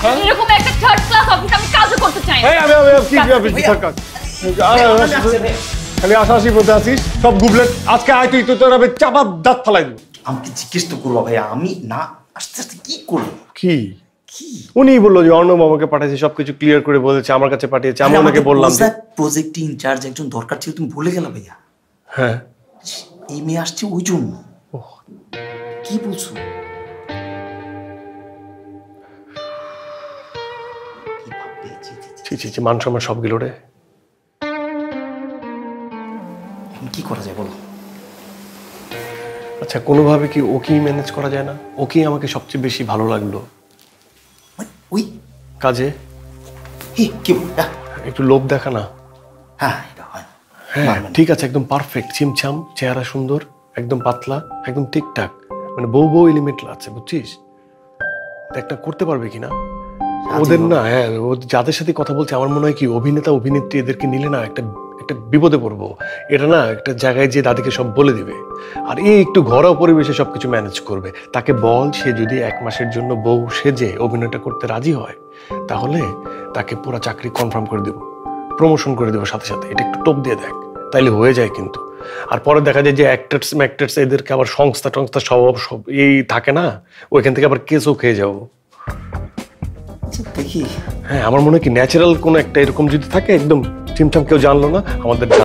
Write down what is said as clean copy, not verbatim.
এরকম একটা third class office আমি কাজও করতে চাই না। কি অফিস থার্ড ক্লাস? খালি আশাশি বলতে আছিস সব গুবলেট। আজকে আয় তুই তোর আমি চাপা দাঁত ফালাই দেবো। আমাকে জিজ্ঞেস তো করবো ভাইয়া, আমি না আস্তে আস্তে কি করবো? কি উনি বললো যে অর্ণব আমাকে পাঠাইছে, সবকিছু ক্লিয়ার করে বলেছে, আমার কাছে পাঠিয়েছে। আমি ওনাকে বললাম যে প্রজেক্ট ইনচার্জ একজন দরকার ছিল, তুমি ভুলে গেলে ভাইয়া। হ্যাঁ এই মেয়ে আসছে ওই জন্য। কি বলছো? মান সম্মান সব গেল রে। কি করা যায় বলো? আচ্ছা কোনোভাবে কি ওকেই ম্যানেজ করা যায় না? ওকেই আমাকে সবচেয়ে বেশি ভালো লাগলো ওই কাজে। কি একটু লোভ দেখা না? হ্যাঁ এটা হয়। হ্যাঁ ঠিক আছে, একদম পারফেক্ট, ছিমছাম, চেহারা সুন্দর, একদম পাতলা, একদম ঠিকঠাক, মানে বউ এলিমেন্ট আছে, বুঝছিস? একটা করতে পারবে কিনা ওদের না? হ্যাঁ যাদের সাথে কথা বলছে আমার মনে হয় কি অভিনেতা অভিনেত্রী এদেরকে নিলে না একটা একটা বিপদে পড়বো। এটা না একটা জায়গায় যে দাদিকে সব বলে দিবে, আর এই একটু ঘরোয়া পরিবেশে সবকিছু ম্যানেজ করবে। তাকে বল সে যদি 1 মাসের জন্য বউ সেজে অভিনয়টা করতে রাজি হয় তাহলে তাকে পুরো চাকরি কনফার্ম করে দেবো, প্রমোশন করে দেবো সাথে সাথে। এটা একটু টোপ দিয়ে দেখ, তাইলে হয়ে যায় কিন্তু। আর পরে দেখা যায় যে অ্যাক্টার্স এদেরকে আবার সংস্থা সব এই থাকে না, ওইখান থেকে আবার কেসও খেয়ে যাবো। দেখি হ্যাঁ আমার মনে হয় কি ন্যাচারাল কোনো একটা এরকম যদি থাকে, একদম চিমচাম, কেউ জানলো না আমাদের